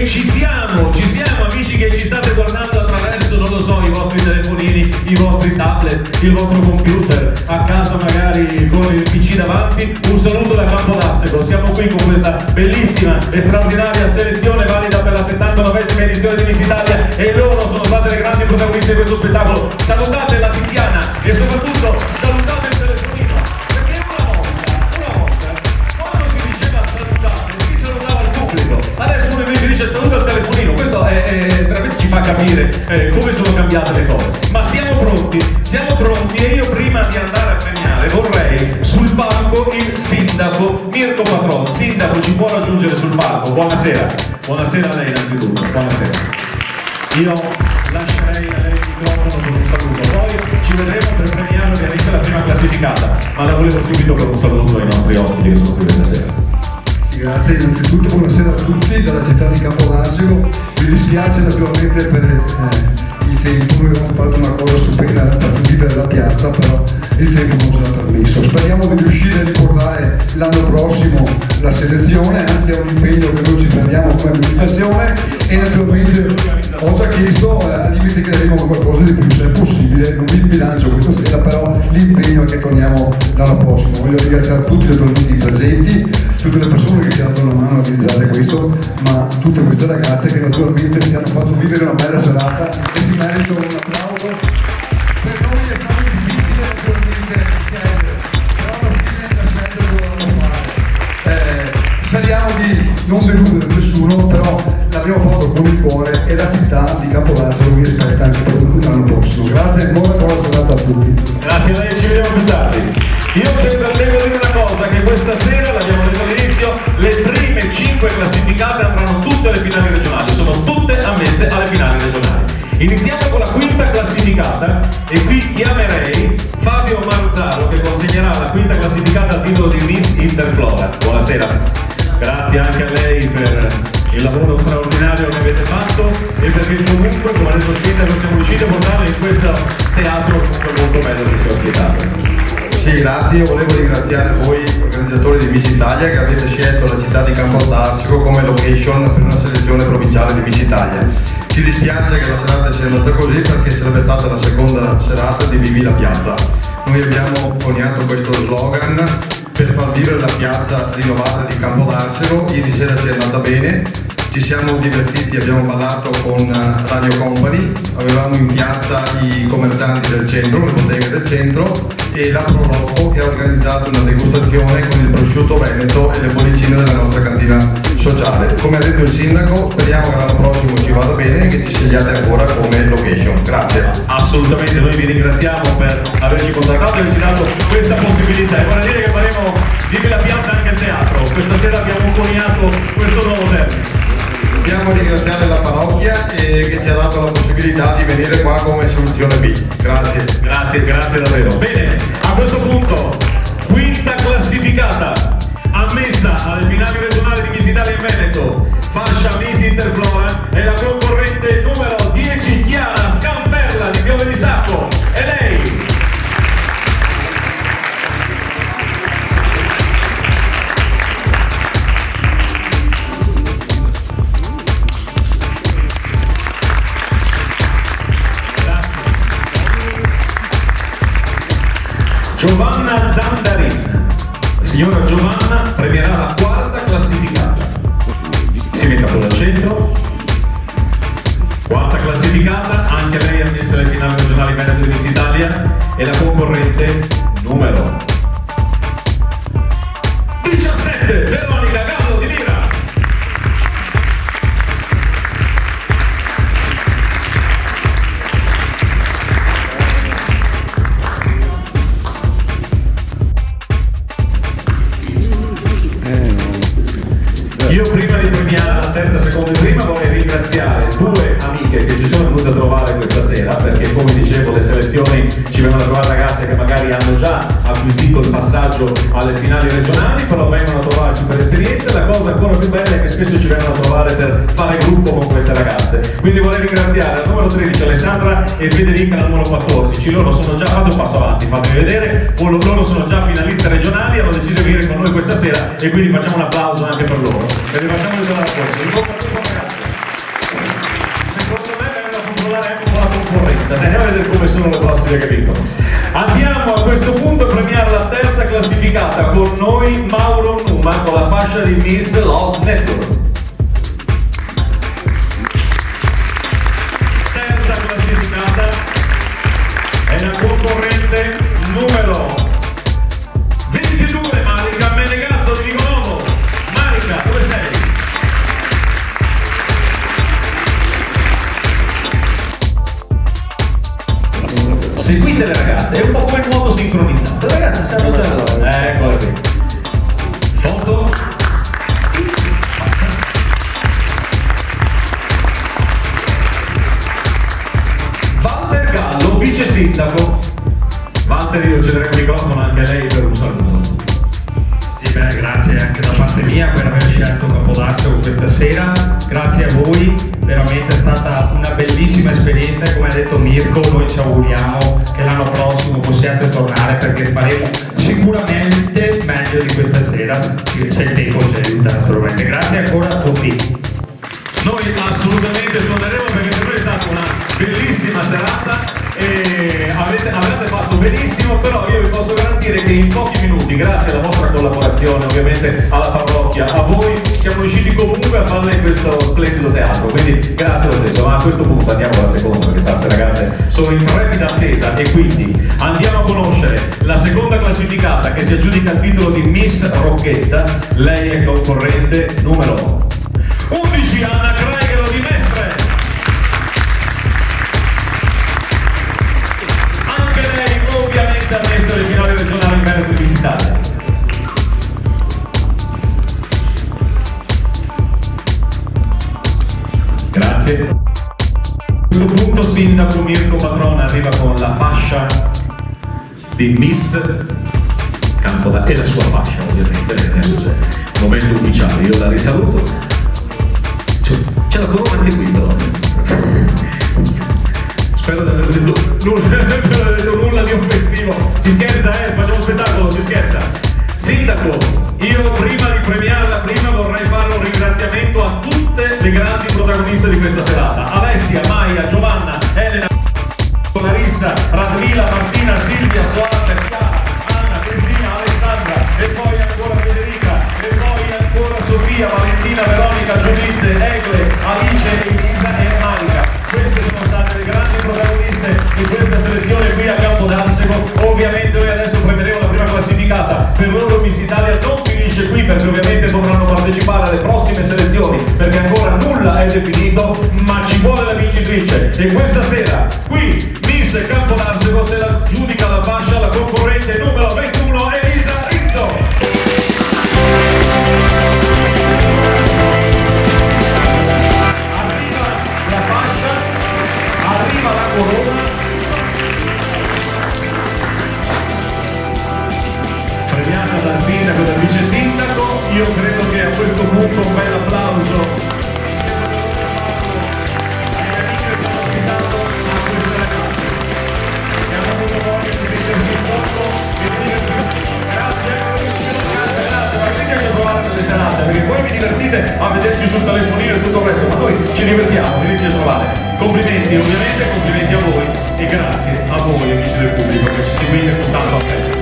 E ci siamo amici che ci state guardando attraverso, non lo so, i vostri telefonini, i vostri tablet, il vostro computer, a casa magari con il PC davanti. Un saluto da Campo Darsego, siamo qui con questa bellissima e straordinaria selezione valida per la 79esima edizione di Miss Italia e loro sono state le grandi protagoniste di questo spettacolo. Salutate la Tiziana e soprattutto salutate il telefonino, perché una volta quando si diceva salutare si salutava il pubblico, adesso uno invece dice saluta il telefonino. Questo veramente ci fa capire come sono cambiate le cose. Ma siamo pronti e io prima di andare a premiare vorrei sul palco il sindaco Mirko Patron. Sindaco, ci può raggiungere sul palco? Buonasera. Buonasera a lei innanzitutto, buonasera. Io lascerei a lei il microfono per un saluto, poi ci vedremo per premiare ovviamente la prima classificata, ma la volevo subito per un saluto ai nostri ospiti che sono qui questa sera. Sì, grazie, innanzitutto buonasera a tutti dalla città di Campo Darsego. Mi dispiace naturalmente per il tempo, noi abbiamo fatto una cosa stupenda per vivere la piazza, però il tempo non ce l'ha permesso. Speriamo di riuscire a ricordare l'anno prossimo la selezione, anzi è un impegno che noi ci prendiamo come amministrazione e naturalmente ho già chiesto al limite che arriviamo a qualcosa di più se è possibile, non vi bilancio questa sera, però l'impegno è che torniamo l'anno prossimo. Voglio ringraziare tutti naturalmente i presenti, tutte le persone che ci hanno dato una mano a organizzare questo, ma tutte queste ragazze che naturalmente ci hanno fatto vivere una bella serata e si meritano un applauso. Per noi è stato difficile naturalmente scegliere, però alla fine la scelta dovevamo fare. Speriamo di non deludere nessuno, però l'abbiamo fatto con il cuore e la città di Campo Darsego vi aspetta anche per l'anno prossimo. Grazie e buona serata a tutti. Grazie a lei, ci vediamo più tardi. Io ci tengo a dire una cosa, che questa sera, l'abbiamo detto all'inizio, le prime 5 classificate andranno tutte alle finali regionali, sono tutte ammesse alle finali regionali. Iniziamo con la quinta classificata e qui chiamerei Fabio Marzaro che consegnerà la quinta classificata a titolo di Miss Interflora. Buonasera. Grazie anche a lei per il lavoro straordinario che avete fatto e perché comunque, come ha detto il sindaco, siamo riusciti a portarla in questo teatro comunque molto bello che ci ha ospitato. Sì, grazie, io volevo ringraziare voi organizzatori di Miss Italia che avete scelto la città di Campo Darsego come location per una selezione provinciale di Miss Italia. Ci dispiace che la serata sia andata così perché sarebbe stata la seconda serata di Vivi la Piazza. Noi abbiamo coniato questo slogan per far vivere la piazza rinnovata di Campo Darsego. Ieri sera ci è andata bene, ci siamo divertiti, abbiamo ballato con Radio Company, avevamo in piazza i commercianti del centro, le botteghe del centro e la Pro Rocco che ha organizzato una degustazione con il prosciutto veneto e le bollicine della nostra cantina sociale. Come ha detto il sindaco, speriamo che l'anno prossimo ci vada bene e che ci scegliate ancora come location. Grazie. Assolutamente, noi vi ringraziamo per averci contattato e averci dato questa possibilità. E vorrei dire che faremo Vivi la Piazza anche al teatro. Questa sera abbiamo coniato questo nuovo termine. Dobbiamo ringraziare la parrocchia che ci ha dato la possibilità di venire qua come soluzione B. Grazie. Grazie davvero. Bene, a questo punto, quinta classificata, ammessa alle finali regionali di Miss Italia in Veneto, fascia Miss Interflora, è la concorrente numero 10, Chiara Scanferla di Piove di Sacco. E lei? Giovanna Zandarin. Signora Giovanna premierà la quarta classificata. Si metta pure al centro. Quarta classificata, anche lei ha messo le finali regionali Veneto di Miss Italia e la concorrente numero 17, Veronica Gallo di Mira. Io prima di premiare la terza seconda e prima vorrei ringraziare due amiche che ci sono venute a trovare questa sera, perché come dicevo le selezioni ci vengono a trovare ragazze che magari hanno già acquisito il passaggio alle finali regionali, però vengono a trovarci per esperienza. La cosa ancora più bella è che spesso ci vengono a trovare per fare gruppo con queste ragazze. Quindi vorrei ringraziare al numero 13 Alessandra e Federica al numero 14. Loro sono già, fate un passo avanti, fatemi vedere, loro sono già finaliste regionali, hanno deciso di venire con noi questa sera e quindi facciamo un applauso anche per loro. E vi facciamo vedere la foto. Secondo me vengono a controllare anche un po' la concorrenza. Andiamo a vedere come sono le prossime che vincono. Andiamo a questo punto a premiare la terza classificata con noi, Mauro Numa, con la fascia di Miss Love Network. Terza classificata è la concorrente numero 22, Marica Menegazzo di Viconovo. Marica, dove sei? Seguite le ragazze, è un po' come il nuoto sincronizzato. Le ragazze sanno già. Ecco qui. Foto. Walter Gallo, vice sindaco. Walter, io cederei il microfono anche a lei per un saluto. Sì, beh, grazie anche da parte mia per aver scelto Capodarsego questa sera. Grazie a voi, veramente è stata una bellissima esperienza e come ha detto Mirko, noi ci auguriamo che l'anno prossimo possiate tornare perché faremo sicuramente meglio di questa sera, se il tempo ci aiuta naturalmente. Grazie ancora a tutti. Noi assolutamente torneremo perché per noi è stata una bellissima serata e avete fatto benissimo, però io vi posso garantire che in pochi minuti, grazie alla vostra collaborazione ovviamente alla parrocchia, a voi, siamo riusciti comunque a farle in questo splendido teatro, quindi grazie lo stesso. Ma a questo punto andiamo alla seconda, perché queste ragazze sono in trepida attesa e quindi andiamo a conoscere la seconda classificata che si aggiudica il titolo di Miss Rocchetta. Lei è concorrente numero 11, Anna Craigero di Mestre. Anche lei ovviamente ha messo le finali regionali in merito di Miss Italia. Grazie. A questo punto sindaco Mirko Patrona arriva con la fascia di Miss Campodarsego e la sua fascia ovviamente, adesso c'è il momento ufficiale, io la risaluto. C'è la corona anche qui però. Spero di aver detto nulla di offensivo. Si scherza, facciamo spettacolo, si scherza. Sindaco, io prima di premiarla vorrei fare un ringraziamento a tutte le grandi protagoniste di questa serata. Alessia, Maia, Giovanna, Elena, Larissa, Radmila, Martina, Silvia, Soarta, Chiara, Anna, Cristina, Alessandra e poi ancora Federica e poi ancora Sofia, Valentina, Veronica, Giuditte, Egle, Alice, Elisa e Marica. Queste sono state le grandi protagoniste di questa selezione qui a Campodarsego. Ovviamente noi adesso prenderemo la prima classificata. Per loro Miss Italia non finisce qui perché ovviamente potranno partecipare alle prossime selezioni perché ancora nulla è definito, ma ci vuole la vincitrice. E questa sera qui Miss Campodarsego se la giudica la fascia la concorrente numero 21, Elisa Rizzo. Arriva la corona, premiata dal sindaco e dal vice sindaco. Io credo che a questo punto un bel applauso sia ai amici che ci hanno ospitato a queste ragazze che hanno avuto voglia di mettersi in moto e di divertirsi. Grazie, ma venite a trovare nelle serate perché voi vi divertite a vederci sul telefonino e tutto il resto, ma noi ci divertiamo, venite a trovare. Complimenti ovviamente, complimenti a voi e grazie a voi amici del pubblico che ci seguite con tanto affetto.